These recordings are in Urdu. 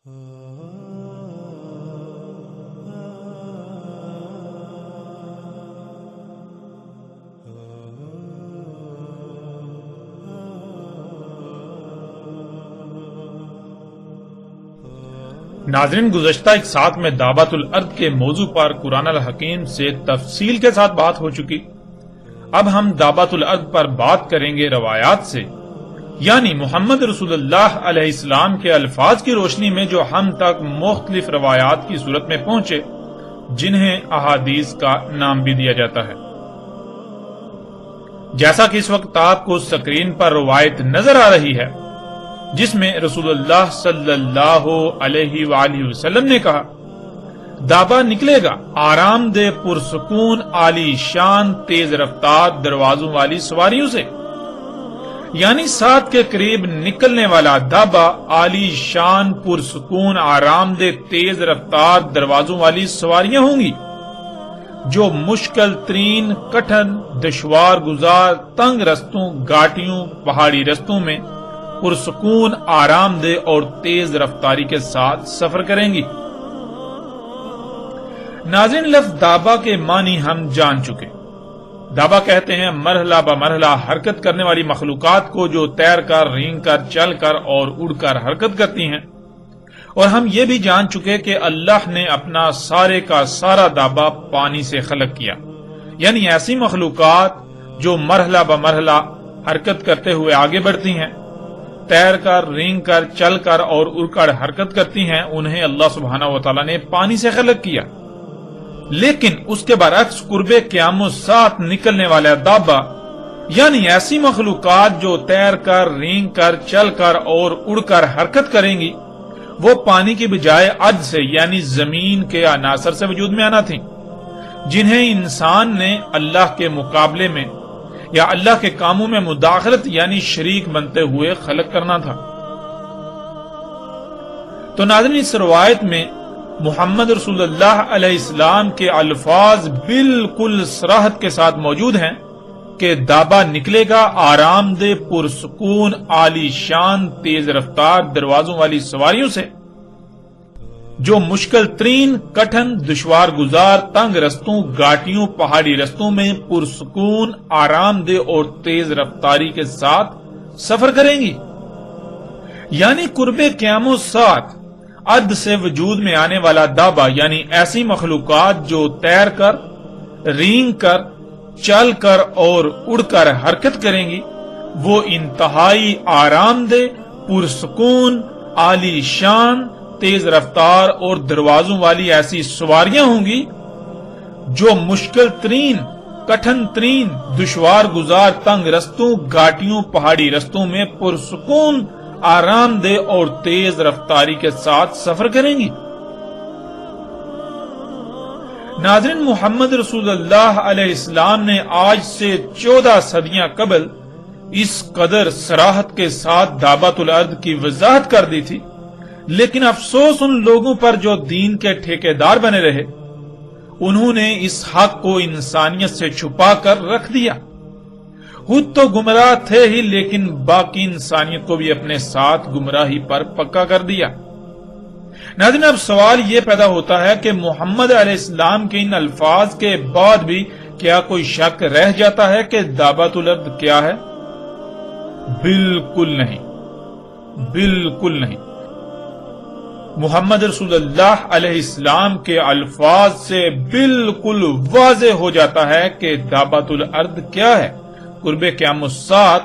ناظرین، گزشتہ ایک ساتھ میں دعوت الارض کے موضوع پر قرآن الحکیم سے تفصیل کے ساتھ بات ہو چکی۔ اب ہم دعوت الارض پر بات کریں گے روایات سے، یعنی محمد رسول اللہ علیہ السلام کے الفاظ کی روشنی میں جو ہم تک مختلف روایات کی صورت میں پہنچے، جنہیں احادیث کا نام بھی دیا جاتا ہے۔ جیسا کہ اس وقت آپ کو اسکرین پر روایت نظر آ رہی ہے، جس میں رسول اللہ صلی اللہ علیہ وآلہ وسلم نے کہا، دابا نکلے گا آرام دہ پرسکون عالی شان تیز رفتار دروازوں والی سواریوں سے، یعنی 7 کے قریب نکلنے والا دابا عالی شان پرسکون آرام دہ تیز رفتار دروازوں والی سواریاں ہوں گی، جو مشکل ترین کٹھن دشوار گزار تنگ رستوں گھاٹیوں پہاڑی رستوں میں پرسکون آرام دہ اور تیز رفتاری کے ساتھ سفر کریں گی۔ ناظرین، لفظ دابا کے معنی ہم جان چکے۔ دابا کہتے ہیں مرحلہ بمرحلہ حرکت کرنے والی مخلوقات کو جو تیر کر رینگ کر چل کر اور اڑ کر حرکت کرتی ہیں، اور ہم یہ بھی جان چکے کہ اللہ نے اپنا سارے کا سارا دابا پانی سے خلق کیا، یعنی ایسی مخلوقات جو مرحلہ بمرحلہ حرکت کرتے ہوئے آگے بڑھتی ہیں، تیر کر رینگ کر چل کر اور اڑ کر حرکت کرتی ہیں، انہیں اللہ سبحانہ وتعالی نے پانی سے خلق کیا۔ لیکن اس کے برعکس قرب قیام الساعت نکلنے والا دابا، یعنی ایسی مخلوقات جو تیر کر رینگ کر چل کر اور اڑ کر حرکت کریں گی، وہ پانی کی بجائے عد سے یعنی زمین کے عناصر سے وجود میں آنا تھیں، جنہیں انسان نے اللہ کے مقابلے میں یا اللہ کے کاموں میں مداخلت یعنی شریک بنتے ہوئے خلق کرنا تھا۔ تو ناظرین، اس روایت میں محمد رسول اللہ علیہ السلام کے الفاظ بالکل صراحت کے ساتھ موجود ہیں کہ دابا نکلے گا آرام دہ پرسکون عالی شان تیز رفتار دروازوں والی سواریوں سے، جو مشکل ترین کٹھن دشوار گزار تنگ رستوں گھاٹیوں پہاڑی رستوں میں پرسکون آرام دہ اور تیز رفتاری کے ساتھ سفر کریں گی، یعنی قرب قیام الساعت عد سے وجود میں آنے والا دابا، یعنی ایسی مخلوقات جو تیر کر رینگ کر چل کر اور اڑ کر حرکت کریں گی، وہ انتہائی آرام دہ پرسکون عالی شان تیز رفتار اور دروازوں والی ایسی سواریاں ہوں گی جو مشکل ترین کٹھن ترین دشوار گزار تنگ رستوں گھاٹیوں پہاڑی رستوں میں پرسکون آرام دہ اور تیز رفتاری کے ساتھ سفر کریں گی۔ ناظرین، محمد رسول اللہ علیہ السلام نے آج سے 14 صدیاں قبل اس قدر صراحت کے ساتھ دعوت الارض کی وضاحت کر دی تھی، لیکن افسوس ان لوگوں پر جو دین کے ٹھیکیدار بنے رہے، انہوں نے اس حق کو انسانیت سے چھپا کر رکھ دیا۔ خود تو گمراہ تھے ہی، لیکن باقی انسانیت کو بھی اپنے ساتھ گمراہی پر پکا کر دیا۔ ناظرین، اب سوال یہ پیدا ہوتا ہے کہ محمد علیہ السلام کے ان الفاظ کے بعد بھی کیا کوئی شک رہ جاتا ہے کہ دعوت الارض کیا ہے؟ بالکل نہیں، بالکل نہیں۔ محمد رسول اللہ علیہ السلام کے الفاظ سے بالکل واضح ہو جاتا ہے کہ دعوت الارض کیا ہے، قرب قیام الساعت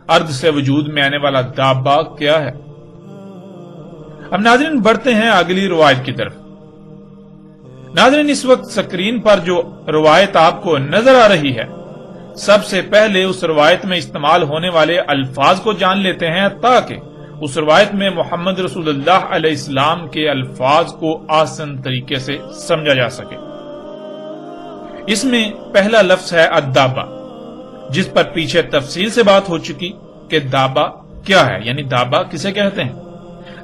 ارض سے وجود میں آنے والا دابا کیا ہے۔ اب ناظرین، بڑھتے ہیں اگلی روایت کی طرف۔ ناظرین، اس وقت سکرین پر جو روایت آپ کو نظر آ رہی ہے، سب سے پہلے اس روایت میں استعمال ہونے والے الفاظ کو جان لیتے ہیں تاکہ اس روایت میں محمد رسول اللہ علیہ السلام کے الفاظ کو آسان طریقے سے سمجھا جا سکے۔ اس میں پہلا لفظ ہے الدابا، جس پر پیچھے تفصیل سے بات ہو چکی کہ دابا کیا ہے، یعنی دابا کسے کہتے ہیں۔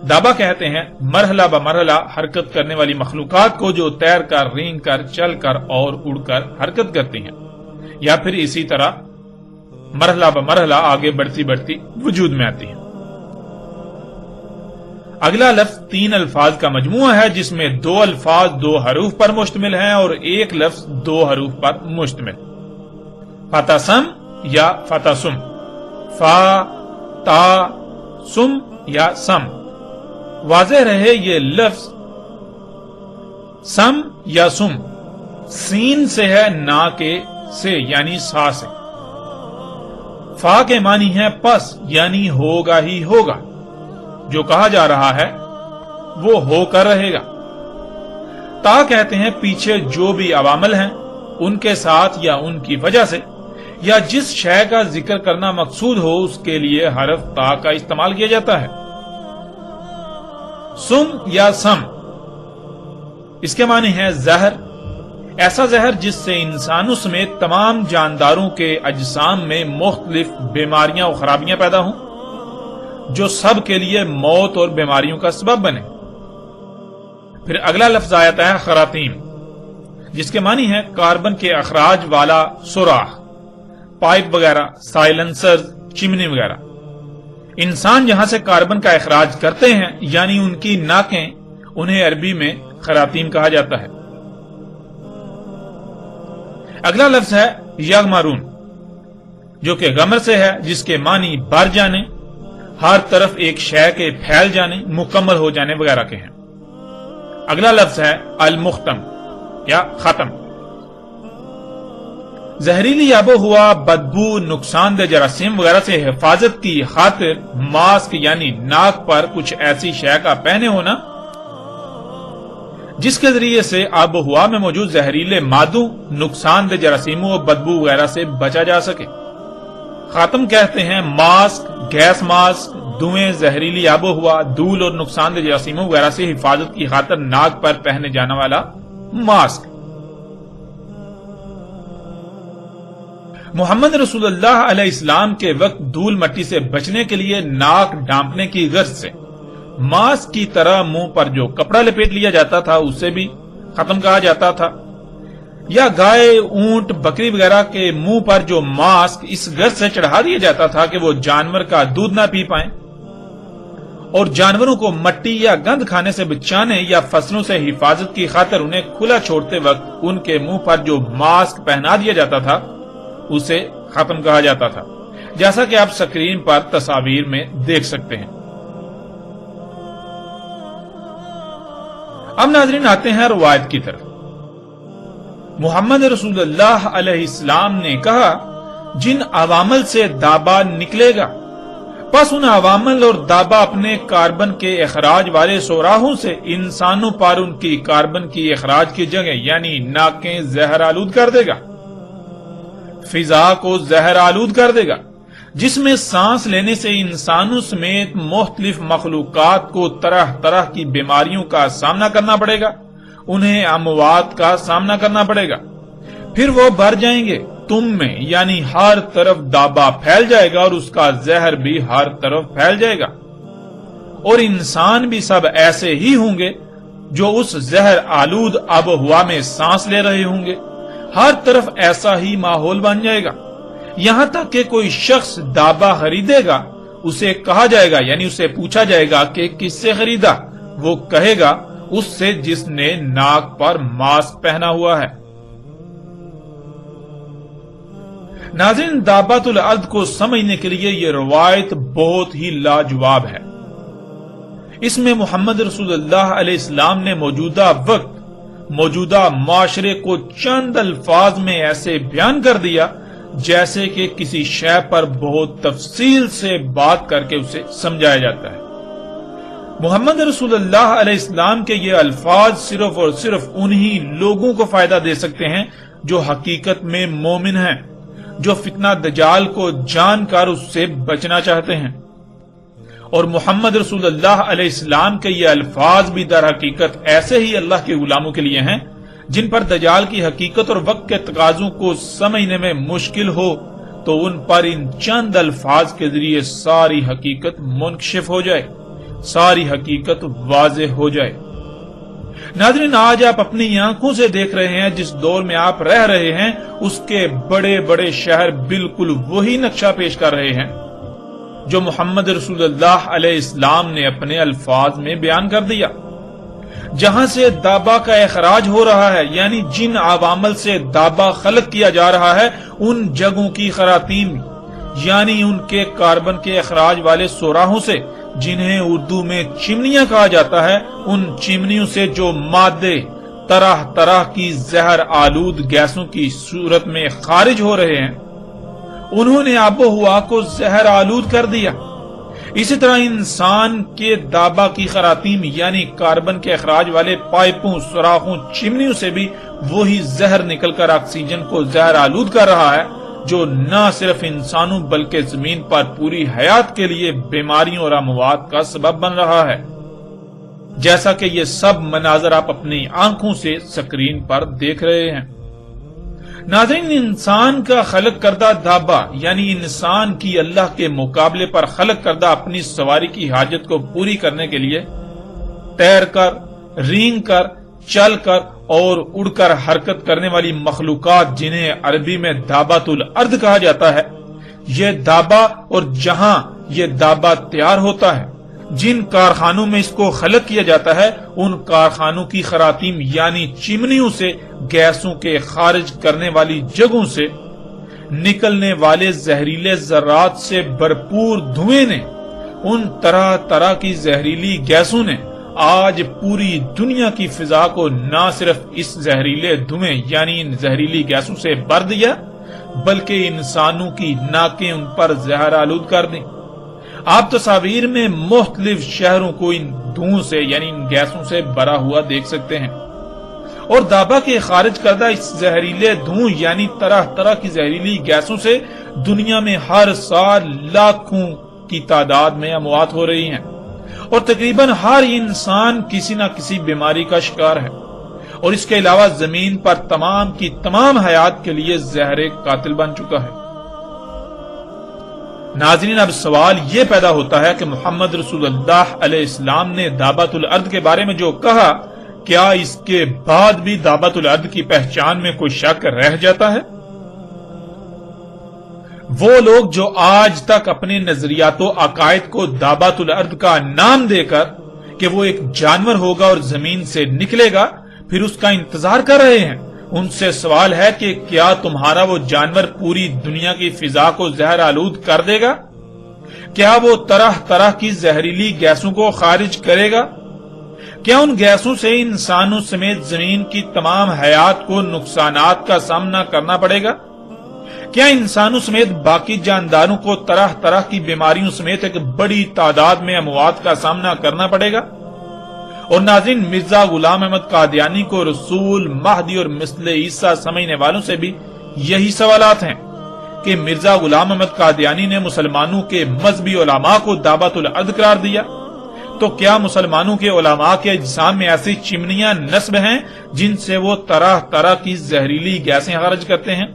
دابا کہتے ہیں مرحلہ بمرحلہ حرکت کرنے والی مخلوقات کو جو تیر کر رینگ کر چل کر اور اڑ کر حرکت کرتی ہیں، یا پھر اسی طرح مرحلہ بمرحلہ آگے بڑھتی بڑھتی وجود میں آتی ہیں۔ اگلا لفظ 3 الفاظ کا مجموعہ ہے جس میں 2 الفاظ 2 حروف پر مشتمل ہیں اور ایک لفظ 2 حروف پر مشتمل. فتسم یا فتسم، فا تا سم یا سم. واضح رہے یہ لفظ سم یا سم سین سے ہے، نہ کے سے یعنی سا سے. فا کے معنی ہے پس یعنی ہوگا ہی ہوگا، جو کہا جا رہا ہے وہ ہو کر رہے گا. تا کہتے ہیں پیچھے جو بھی عوامل ہیں ان کے ساتھ یا ان کی وجہ سے یا جس شے کا ذکر کرنا مقصود ہو اس کے لیے حرف تا کا استعمال کیا جاتا ہے. سم یا سم اس کے معنی ہے زہر، ایسا زہر جس سے انسانوں سمیت تمام جانداروں کے اجسام میں مختلف بیماریاں اور خرابیاں پیدا ہوں، جو سب کے لیے موت اور بیماریوں کا سبب بنے. پھر اگلا لفظ آتا ہے خراطیم، جس کے معنی ہے کاربن کے اخراج والا سوراخ، پائپ وغیرہ، سائلنسر، چمنی وغیرہ. انسان جہاں سے کاربن کا اخراج کرتے ہیں یعنی ان کی ناکیں، انہیں عربی میں خراطیم کہا جاتا ہے. اگلا لفظ ہے یغمرون، جو کہ غمر سے ہے جس کے معنی بھر جانے، ہر طرف ایک شے کے پھیل جانے، مکمل ہو جانے وغیرہ کے ہیں. اگلا لفظ ہے المختم یا ختم. زہریلی آب و ہوا، بدبو، نقصان دہ جراثیم وغیرہ سے حفاظت کی خاطر ماسک یعنی ناک پر کچھ ایسی شے کا پہنے ہونا جس کے ذریعے سے آب و ہوا میں موجود زہریلے مادوں، نقصان دہ جراثیموں اور بدبو وغیرہ سے بچا جا سکے. خاتم کہتے ہیں ماسک، گیس ماسک، دھوئیں، زہریلی آب و ہوا، دھول اور نقصان دہ جراثیموں وغیرہ سے حفاظت کی خاطر ناک پر پہنے جانے والا ماسک. محمد رسول اللہ علیہ السلام کے وقت دھول مٹی سے بچنے کے لیے ناک ڈھانپنے کی غرض سے ماسک کی طرح منہ پر جو کپڑا لپیٹ لیا جاتا تھا اسے بھی ختم کہا جاتا تھا، یا گائے، اونٹ، بکری وغیرہ کے منہ پر جو ماسک اس غرض سے چڑھا دیا جاتا تھا کہ وہ جانور کا دودھ نہ پی پائیں، اور جانوروں کو مٹی یا گند کھانے سے بچانے یا فصلوں سے حفاظت کی خاطر انہیں کھلا چھوڑتے وقت ان کے منہ پر جو ماسک پہنا دیا جاتا تھا اسے ختم کہا جاتا تھا، جیسا کہ آپ سکرین پر تصاویر میں دیکھ سکتے ہیں. اب ناظرین آتے ہیں روایت کی طرف. محمد رسول اللہ علیہ السلام نے کہا جن عوامل سے دابا نکلے گا، پس ان عوامل اور دابا اپنے کاربن کے اخراج والے سوراخوں سے انسانوں پر ان کی کاربن کی اخراج کی جگہ یعنی ناکیں زہر آلود کر دے گا، فضا کو زہر آلود کر دے گا، جس میں سانس لینے سے انسانوں سمیت مختلف مخلوقات کو طرح طرح کی بیماریوں کا سامنا کرنا پڑے گا، انہیں اموات کا سامنا کرنا پڑے گا. پھر وہ بھر جائیں گے تم میں، یعنی ہر طرف دابا پھیل جائے گا اور اس کا زہر بھی ہر طرف پھیل جائے گا، اور انسان بھی سب ایسے ہی ہوں گے جو اس زہر آلود آب و ہوا میں سانس لے رہے ہوں گے. ہر طرف ایسا ہی ماحول بن جائے گا، یہاں تک کہ کوئی شخص دابا خریدے گا اسے کہا جائے گا، یعنی اسے پوچھا جائے گا کہ کس سے خریدا، وہ کہے گا اس سے جس نے ناک پر ماسک پہنا ہوا ہے. ناظرین، دابۃ الارض کو سمجھنے کے لیے یہ روایت بہت ہی لاجواب ہے. اس میں محمد رسول اللہ علیہ السلام نے موجودہ وقت، موجودہ معاشرے کو چند الفاظ میں ایسے بیان کر دیا جیسے کہ کسی شے پر بہت تفصیل سے بات کر کے اسے سمجھایا جاتا ہے. محمد رسول اللہ علیہ السلام کے یہ الفاظ صرف اور صرف انہی لوگوں کو فائدہ دے سکتے ہیں جو حقیقت میں مومن ہیں، جو فتنہ دجال کو جان کر اس سے بچنا چاہتے ہیں. اور محمد رسول اللہ علیہ السلام کے یہ الفاظ بھی در حقیقت ایسے ہی اللہ کے غلاموں کے لیے ہیں جن پر دجال کی حقیقت اور وقت کے تقاضوں کو سمجھنے میں مشکل ہو تو ان پر ان چند الفاظ کے ذریعے ساری حقیقت منکشف ہو جائے، ساری حقیقت واضح ہو جائے. ناظرین، آج آپ اپنی آنکھوں سے دیکھ رہے ہیں جس دور میں آپ رہ رہے ہیں اس کے بڑے بڑے شہر بالکل وہی نقشہ پیش کر رہے ہیں جو محمد رسول اللہ علیہ السلام نے اپنے الفاظ میں بیان کر دیا۔ جہاں سے دابا کا اخراج ہو رہا ہے، یعنی جن عوامل سے دابا خلق کیا جا رہا ہے، ان جگہوں کی خراطیم یعنی ان کے کاربن کے اخراج والے سوراخوں سے، جنہیں اردو میں چمنیاں کہا جاتا ہے، ان چمنیوں سے جو مادے طرح طرح کی زہر آلود گیسوں کی صورت میں خارج ہو رہے ہیں، انہوں نے آب و ہوا کو زہر آلود کر دیا۔ اسی طرح انسان کے دابا کی خراطیم یعنی کاربن کے اخراج والے پائپوں، سوراخوں، چمنیوں سے بھی وہی زہر نکل کر آکسیجن کو زہر آلود کر رہا ہے، جو نہ صرف انسانوں بلکہ زمین پر پوری حیات کے لیے بیماریوں اور اموات کا سبب بن رہا ہے، جیسا کہ یہ سب مناظر آپ اپنی آنکھوں سے سکرین پر دیکھ رہے ہیں۔ ناظرین، انسان کا خلق کردہ دابا یعنی انسان کی اللہ کے مقابلے پر خلق کردہ اپنی سواری کی حاجت کو پوری کرنے کے لیے تیر کر، رینگ کر، چل کر اور اڑ کر حرکت کرنے والی مخلوقات، جنہیں عربی میں دابۃ الارض کہا جاتا ہے، یہ دابا اور جہاں یہ دابا تیار ہوتا ہے، جن کارخانوں میں اس کو خلق کیا جاتا ہے، ان کارخانوں کی خراطیم یعنی چمنیوں سے، گیسوں کے خارج کرنے والی جگہوں سے نکلنے والے زہریلے ذرات سے بھرپور دھوئیں نے، ان طرح طرح کی زہریلی گیسوں نے آج پوری دنیا کی فضا کو نہ صرف اس زہریلے دھوئیں یعنی ان زہریلی گیسوں سے بھر دیا، بلکہ انسانوں کی ناکیں ان پر زہر آلود کر دیں۔ آپ تصاویر میں مختلف شہروں کو ان دھوؤں سے یعنی ان گیسوں سے بھرا ہوا دیکھ سکتے ہیں، اور دابا کے خارج کردہ اس زہریلے دھوؤں یعنی طرح طرح کی زہریلی گیسوں سے دنیا میں ہر سال لاکھوں کی تعداد میں اموات ہو رہی ہیں، اور تقریباً ہر انسان کسی نہ کسی بیماری کا شکار ہے، اور اس کے علاوہ زمین پر تمام کی تمام حیات کے لیے زہر قاتل بن چکا ہے۔ ناظرین، اب سوال یہ پیدا ہوتا ہے کہ محمد رسول اللہ علیہ السلام نے دابۃ الارض کے بارے میں جو کہا، کیا اس کے بعد بھی دابۃ الارض کی پہچان میں کوئی شک رہ جاتا ہے؟ وہ لوگ جو آج تک اپنے نظریات و عقائد کو دابۃ الارض کا نام دے کر کہ وہ ایک جانور ہوگا اور زمین سے نکلے گا پھر اس کا انتظار کر رہے ہیں، ان سے سوال ہے کہ کیا تمہارا وہ جانور پوری دنیا کی فضا کو زہر آلود کر دے گا؟ کیا وہ طرح طرح کی زہریلی گیسوں کو خارج کرے گا؟ کیا ان گیسوں سے انسانوں سمیت زمین کی تمام حیات کو نقصانات کا سامنا کرنا پڑے گا؟ کیا انسانوں سمیت باقی جانداروں کو طرح طرح کی بیماریوں سمیت ایک بڑی تعداد میں اموات کا سامنا کرنا پڑے گا؟ اور ناظرین، مرزا غلام احمد قادیانی کو رسول، مہدی اور مثل عیسیٰ سمجھنے والوں سے بھی یہی سوالات ہیں کہ مرزا غلام احمد قادیانی نے مسلمانوں کے مذہبی علماء کو دابۃ الارض قرار دیا، تو کیا مسلمانوں کے علماء کے اجسام میں ایسی چمنیاں نصب ہیں جن سے وہ طرح طرح کی زہریلی گیسیں خارج کرتے ہیں،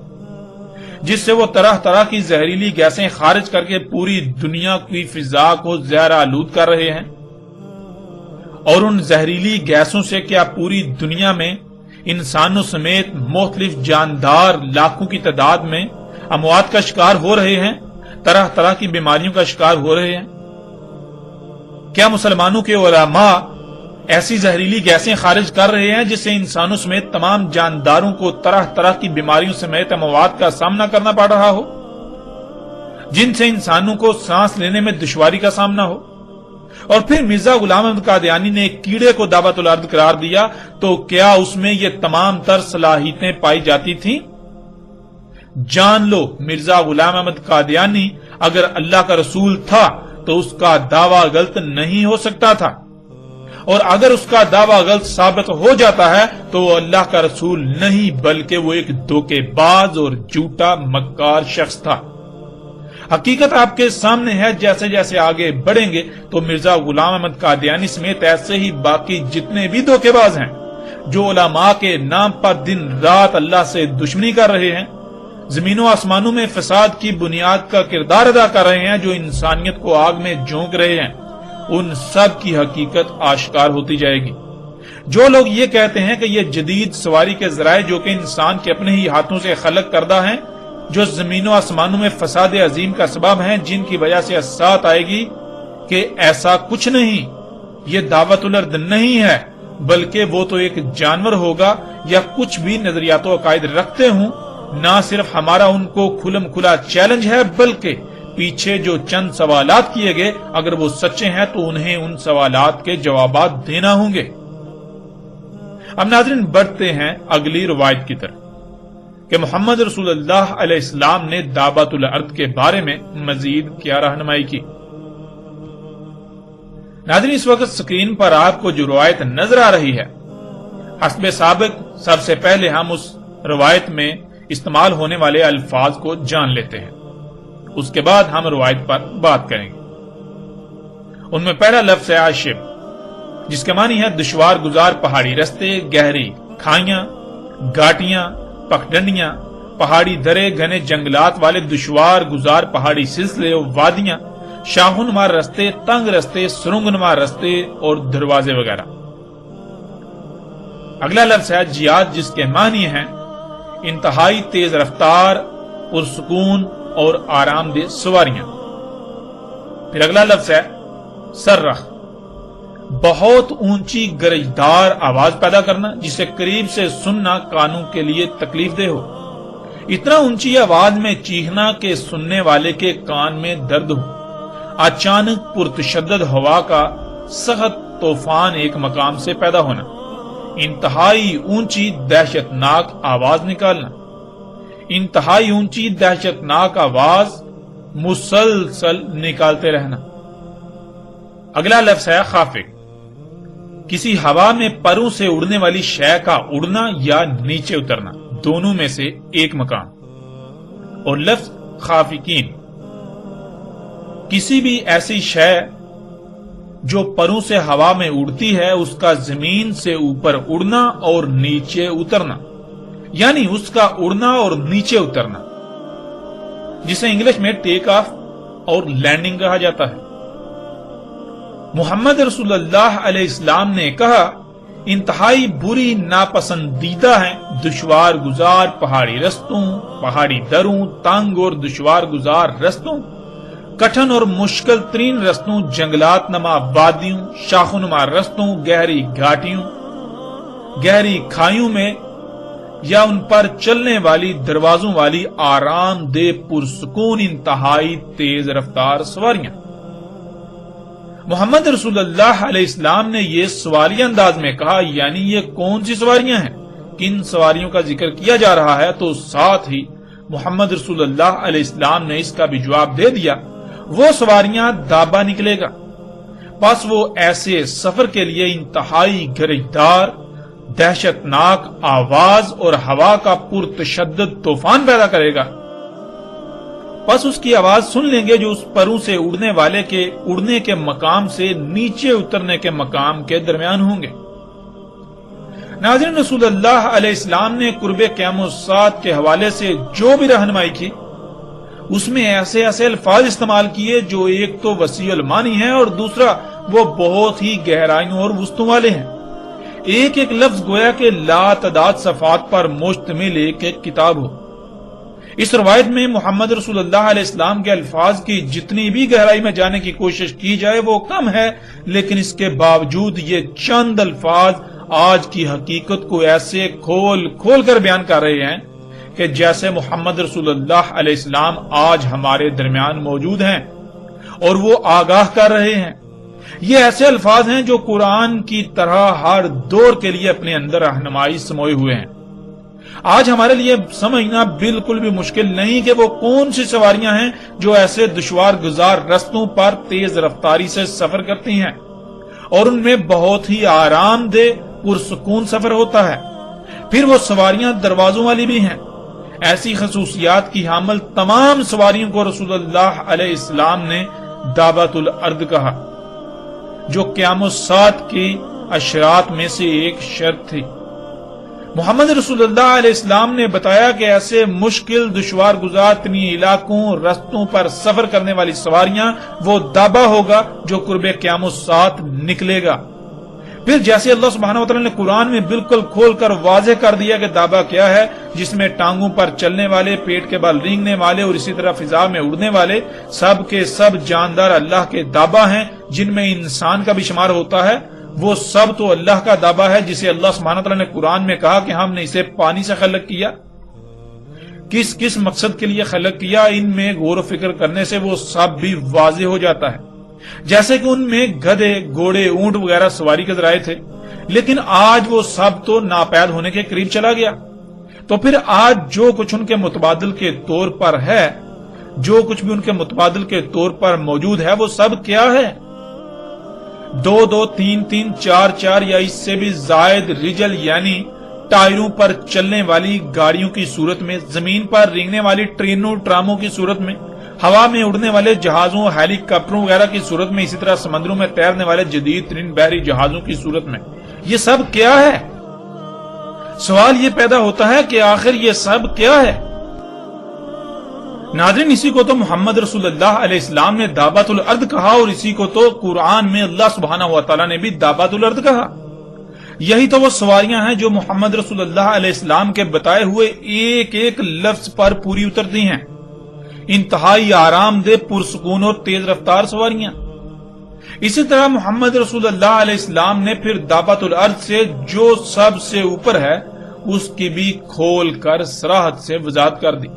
جس سے وہ طرح طرح کی زہریلی گیسیں خارج کر کے پوری دنیا کی فضا کو زہر آلود کر رہے ہیں؟ اور ان زہریلی گیسوں سے کیا پوری دنیا میں انسانوں سمیت مختلف جاندار لاکھوں کی تعداد میں اموات کا شکار ہو رہے ہیں، طرح طرح کی بیماریوں کا شکار ہو رہے ہیں؟ کیا مسلمانوں کے علماء ایسی زہریلی گیسیں خارج کر رہے ہیں جس سے انسانوں سمیت تمام جانداروں کو طرح طرح کی بیماریوں سمیت اموات کا سامنا کرنا پڑ رہا ہو، جن سے انسانوں کو سانس لینے میں دشواری کا سامنا ہو؟ اور پھر مرزا غلام احمد قادیانی نے ایک کیڑے کو دابۃ الارض قرار دیا، تو کیا اس میں یہ تمام تر صلاحیتیں پائی جاتی تھیں؟ جان لو، مرزا غلام احمد قادیانی اگر اللہ کا رسول تھا تو اس کا دعویٰ غلط نہیں ہو سکتا تھا، اور اگر اس کا دعویٰ غلط ثابت ہو جاتا ہے تو وہ اللہ کا رسول نہیں بلکہ وہ ایک دھوکے باز اور جھوٹا مکار شخص تھا۔ حقیقت آپ کے سامنے ہے، جیسے جیسے آگے بڑھیں گے تو مرزا غلام احمد قادیانی سمیت ایسے ہی باقی جتنے بھی دھوکے باز ہیں جو علماء کے نام پر دن رات اللہ سے دشمنی کر رہے ہیں، زمین و آسمانوں میں فساد کی بنیاد کا کردار ادا کر رہے ہیں، جو انسانیت کو آگ میں جھونک رہے ہیں، ان سب کی حقیقت آشکار ہوتی جائے گی۔ جو لوگ یہ کہتے ہیں کہ یہ جدید سواری کے ذرائع جو کہ انسان کے اپنے ہی ہاتھوں سے خلق کردہ ہیں، جو زمین و آسمانوں میں فساد عظیم کا سبب ہیں، جن کی وجہ سے احساس آئے گی کہ ایسا کچھ نہیں، یہ دعوت الارض نہیں ہے، بلکہ وہ تو ایک جانور ہوگا یا کچھ بھی نظریات و عقائد رکھتے ہوں۔ نہ صرف ہمارا ان کو کھلم کھلا چیلنج ہے، بلکہ پیچھے جو چند سوالات کیے گئے اگر وہ سچے ہیں تو انہیں ان سوالات کے جوابات دینا ہوں گے۔ اب ناظرین بڑھتے ہیں اگلی روایت کی طرف کہ محمد رسول اللہ علیہ السلام نے دعوت الارض کے بارے میں مزید کیا رہنمائی کی۔ ناظرین اس وقت سکرین پر آپ کو جو روایت نظر آ رہی ہے، حسب سابق سب سے پہلے ہم اس روایت میں استعمال ہونے والے الفاظ کو جان لیتے ہیں، اس کے بعد ہم روایت پر بات کریں گے۔ ان میں پہلا لفظ ہے عاشب، جس کے معنی ہے دشوار گزار پہاڑی رستے، گہری کھائیاں، گاٹیاں، پگڈنڈیاں، پہاڑی درے، گھنے جنگلات والے دشوار گزار پہاڑی سلسلے و وادیاں، شاہنما رستے، تنگ رستے، سرنگنما رستے اور دروازے وغیرہ۔ اگلا لفظ ہے جیاد، جس کے معنی ہیں انتہائی تیز رفتار، پرسکون اور آرام دہ سواریاں۔ پھر اگلا لفظ ہے صرخ، بہت اونچی گرجدار آواز پیدا کرنا جسے قریب سے سننا کانوں کے لیے تکلیف دہ ہو، اتنا اونچی آواز میں چیخنا کہ سننے والے کے کان میں درد ہو، اچانک پرتشدد ہوا کا سخت طوفان ایک مقام سے پیدا ہونا، انتہائی اونچی دہشت ناک آواز نکالنا، انتہائی اونچی دہشت ناک آواز مسلسل نکالتے رہنا۔ اگلا لفظ ہے خافق، کسی ہوا میں پروں سے اڑنے والی شے کا اڑنا یا نیچے اترنا، دونوں میں سے ایک مقام۔ اور لفظ خافقین، کسی بھی ایسی شے جو پروں سے ہوا میں اڑتی ہے اس کا زمین سے اوپر اڑنا اور نیچے اترنا، یعنی اس کا اڑنا اور نیچے اترنا، جسے انگلش میں ٹیک آف اور لینڈنگ کہا جاتا ہے۔ محمد رسول اللہ علیہ السلام نے کہا، انتہائی بری ناپسندیدہ ہیں دشوار گزار پہاڑی رستوں، پہاڑی دروں، تنگ اور دشوار گزار رستوں، کٹھن اور مشکل ترین رستوں، جنگلات نما وادیوں، شاخ نما رستوں، گہری گھاٹیوں، گہری کھائیوں میں یا ان پر چلنے والی دروازوں والی آرام دہ پرسکون انتہائی تیز رفتار سواریاں۔ محمد رسول اللہ علیہ السلام نے یہ سوالیہ انداز میں کہا، یعنی یہ کون سی سواریاں ہیں، کن سواریوں کا ذکر کیا جا رہا ہے، تو ساتھ ہی محمد رسول اللہ علیہ السلام نے اس کا بھی جواب دے دیا، وہ سواریاں دابا نکلے گا، بس وہ ایسے سفر کے لیے انتہائی گرجدار دہشت ناک آواز اور ہوا کا پرتشدد طوفان پیدا کرے گا، بس اس کی آواز سن لیں گے جو اس پروں سے اڑنے والے کے اڑنے کے مقام سے نیچے اترنے کے مقام کے درمیان ہوں گے۔ ناظرین، رسول اللہ علیہ السلام نے قرب قیام الساعت کے حوالے سے جو بھی رہنمائی کی اس میں ایسے ایسے الفاظ استعمال کیے جو ایک تو وسیع المانی ہیں اور دوسرا وہ بہت ہی گہرائیوں اور وسطوں والے ہیں۔ ایک ایک لفظ گویا کہ لا تعداد صفحات پر مشتمل ایک ایک کتاب ہو۔ اس روایت میں محمد رسول اللہ علیہ السلام کے الفاظ کی جتنی بھی گہرائی میں جانے کی کوشش کی جائے وہ کم ہے، لیکن اس کے باوجود یہ چند الفاظ آج کی حقیقت کو ایسے کھول کھول کر بیان کر رہے ہیں کہ جیسے محمد رسول اللہ علیہ السلام آج ہمارے درمیان موجود ہیں اور وہ آگاہ کر رہے ہیں۔ یہ ایسے الفاظ ہیں جو قرآن کی طرح ہر دور کے لیے اپنے اندر رہنمائی سموئے ہوئے ہیں۔ آج ہمارے لیے سمجھنا بالکل بھی مشکل نہیں کہ وہ کون سی سواریاں ہیں جو ایسے دشوار گزار رستوں پر تیز رفتاری سے سفر کرتی ہیں اور ان میں بہت ہی آرام دہ پرسکون سفر ہوتا ہے۔ پھر وہ سواریاں دروازوں والی بھی ہیں۔ ایسی خصوصیات کی حامل تمام سواریوں کو رسول اللہ علیہ السلام نے دعوت الارض کہا، جو قیام الساعت کی اشراط میں سے ایک شرط تھی۔ محمد رسول اللہ علیہ السلام نے بتایا کہ ایسے مشکل دشوار گزار ترین علاقوں رستوں پر سفر کرنے والی سواریاں وہ دابا ہوگا جو قرب قیام الساعت نکلے گا۔ پھر جیسے اللہ سبحانہ و تعالیٰ نے قرآن میں بالکل کھول کر واضح کر دیا کہ دابا کیا ہے، جس میں ٹانگوں پر چلنے والے، پیٹ کے بال رینگنے والے اور اسی طرح فضا میں اڑنے والے سب کے سب جاندار اللہ کے دابا ہیں، جن میں انسان کا بھی شمار ہوتا ہے، وہ سب تو اللہ کا دابا ہے جسے اللہ سبحانہ و تعالیٰ نے قرآن میں کہا کہ ہم نے اسے پانی سے خلق کیا، کس کس مقصد کے لیے خلق کیا، ان میں غور و فکر کرنے سے وہ سب بھی واضح ہو جاتا ہے۔ جیسے کہ ان میں گدھے، گھوڑے، اونٹ وغیرہ سواری کے ذرائع تھے، لیکن آج وہ سب تو ناپید ہونے کے قریب چلا گیا، تو پھر آج جو کچھ ان کے متبادل کے طور پر ہے، جو کچھ بھی ان کے متبادل کے طور پر موجود ہے، وہ سب کیا ہے؟ 2 2 3 3 4 4 یا اس سے بھی زائد رجل یعنی ٹائروں پر چلنے والی گاڑیوں کی صورت میں، زمین پر رینگنے والی ٹرینوں، ٹراموں کی صورت میں، ہوا میں اڑنے والے جہازوں، ہیلی کاپٹروں وغیرہ کی صورت میں، اسی طرح سمندروں میں تیرنے والے جدید ترین بحری جہازوں کی صورت میں، یہ سب کیا ہے؟ سوال یہ پیدا ہوتا ہے کہ آخر یہ سب کیا ہے؟ ناظرین، اسی کو تو محمد رسول اللہ علیہ السلام نے دابۃ الارض کہا، اور اسی کو تو قرآن میں اللہ سبحانہ و تعالیٰ نے بھی دابۃ الارض کہا۔ یہی تو وہ سواریاں ہیں جو محمد رسول اللہ علیہ السلام کے بتائے ہوئے ایک ایک لفظ پر پوری اترتی ہیں، انتہائی آرام دہ، پرسکون اور تیز رفتار سواریاں۔ اسی طرح محمد رسول اللہ علیہ السلام نے پھر دابۃ الارض سے جو سب سے اوپر ہے اس کی بھی کھول کر صراحت سے وضاحت کر دی۔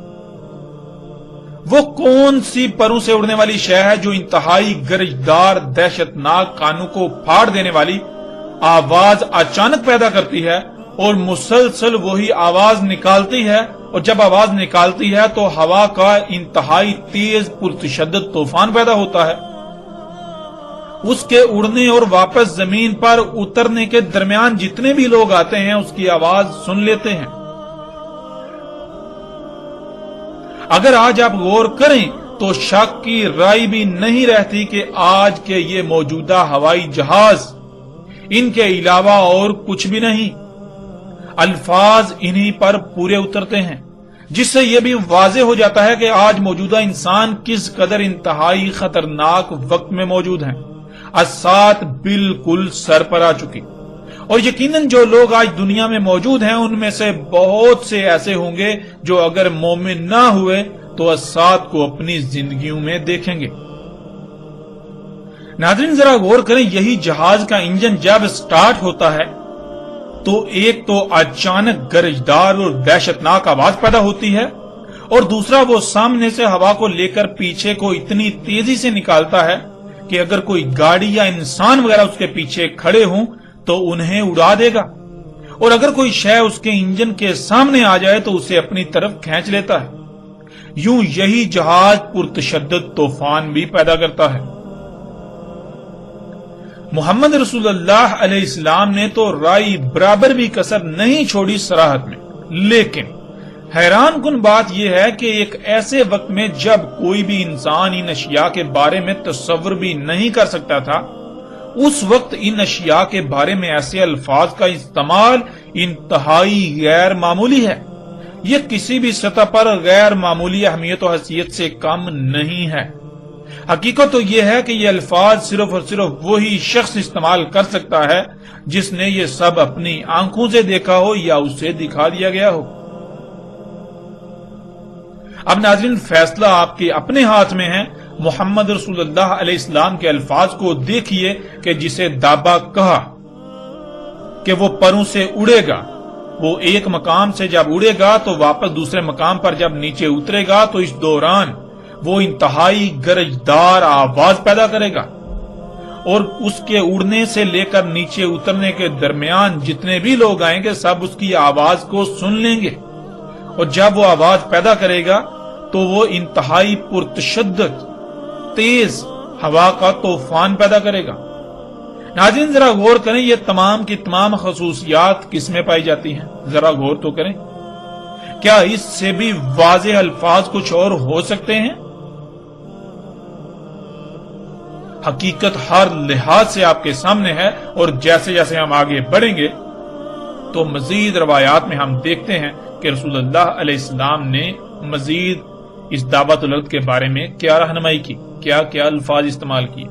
وہ کون سی پروں سے اڑنے والی شے ہے جو انتہائی گرجدار، دہشتناک، کانوں کو پھاڑ دینے والی آواز اچانک پیدا کرتی ہے اور مسلسل وہی آواز نکالتی ہے، اور جب آواز نکالتی ہے تو ہوا کا انتہائی تیز پرتشدد طوفان پیدا ہوتا ہے۔ اس کے اڑنے اور واپس زمین پر اترنے کے درمیان جتنے بھی لوگ آتے ہیں اس کی آواز سن لیتے ہیں۔ اگر آج آپ غور کریں تو شک کی رائے بھی نہیں رہتی کہ آج کے یہ موجودہ ہوائی جہاز ان کے علاوہ اور کچھ بھی نہیں، الفاظ انہی پر پورے اترتے ہیں، جس سے یہ بھی واضح ہو جاتا ہے کہ آج موجودہ انسان کس قدر انتہائی خطرناک وقت میں موجود ہیں۔ الساعۃ بالکل سر پر آ چکی، اور یقیناً جو لوگ آج دنیا میں موجود ہیں ان میں سے بہت سے ایسے ہوں گے جو اگر مومن نہ ہوئے تو الساعۃ کو اپنی زندگیوں میں دیکھیں گے۔ ناظرین ذرا غور کریں، یہی جہاز کا انجن جب سٹارٹ ہوتا ہے تو ایک تو اچانک گرجدار اور دہشتناک آواز پیدا ہوتی ہے، اور دوسرا وہ سامنے سے ہوا کو لے کر پیچھے کو اتنی تیزی سے نکالتا ہے کہ اگر کوئی گاڑی یا انسان وغیرہ اس کے پیچھے کھڑے ہوں تو انہیں اڑا دے گا، اور اگر کوئی شے اس کے انجن کے سامنے آ جائے تو اسے اپنی طرف کھینچ لیتا ہے۔ یوں یہی جہاز پرتشدد طوفان بھی پیدا کرتا ہے۔ محمد رسول اللہ علیہ السلام نے تو رائے برابر بھی کسر نہیں چھوڑی صراحت میں، لیکن حیران کن بات یہ ہے کہ ایک ایسے وقت میں جب کوئی بھی انسان ان اشیاء کے بارے میں تصور بھی نہیں کر سکتا تھا، اس وقت ان اشیاء کے بارے میں ایسے الفاظ کا استعمال انتہائی غیر معمولی ہے۔ یہ کسی بھی سطح پر غیر معمولی اہمیت و حیثیت سے کم نہیں ہے۔ حقیقت تو یہ ہے کہ یہ الفاظ صرف اور صرف وہی شخص استعمال کر سکتا ہے جس نے یہ سب اپنی آنکھوں سے دیکھا ہو یا اسے دکھا دیا گیا ہو۔ اب ناظرین فیصلہ آپ کے اپنے ہاتھ میں ہے۔ محمد رسول اللہ علیہ السلام کے الفاظ کو دیکھیے کہ جسے دابا کہا کہ وہ پروں سے اڑے گا، وہ ایک مقام سے جب اڑے گا تو واپس دوسرے مقام پر جب نیچے اترے گا تو اس دوران وہ انتہائی گرجدار آواز پیدا کرے گا، اور اس کے اڑنے سے لے کر نیچے اترنے کے درمیان جتنے بھی لوگ آئیں گے سب اس کی آواز کو سن لیں گے، اور جب وہ آواز پیدا کرے گا تو وہ انتہائی پرتشدد تیز ہوا کا طوفان پیدا کرے گا۔ ناظرین ذرا غور کریں، یہ تمام کی تمام خصوصیات کس میں پائی جاتی ہیں؟ ذرا غور تو کریں، کیا اس سے بھی واضح الفاظ کچھ اور ہو سکتے ہیں؟ حقیقت ہر لحاظ سے آپ کے سامنے ہے، اور جیسے جیسے ہم آگے بڑھیں گے تو مزید روایات میں ہم دیکھتے ہیں کہ رسول اللہ علیہ السلام نے مزید اس دعوت الارض کے بارے میں کیا رہنمائی کی، کیا کیا الفاظ استعمال کیے۔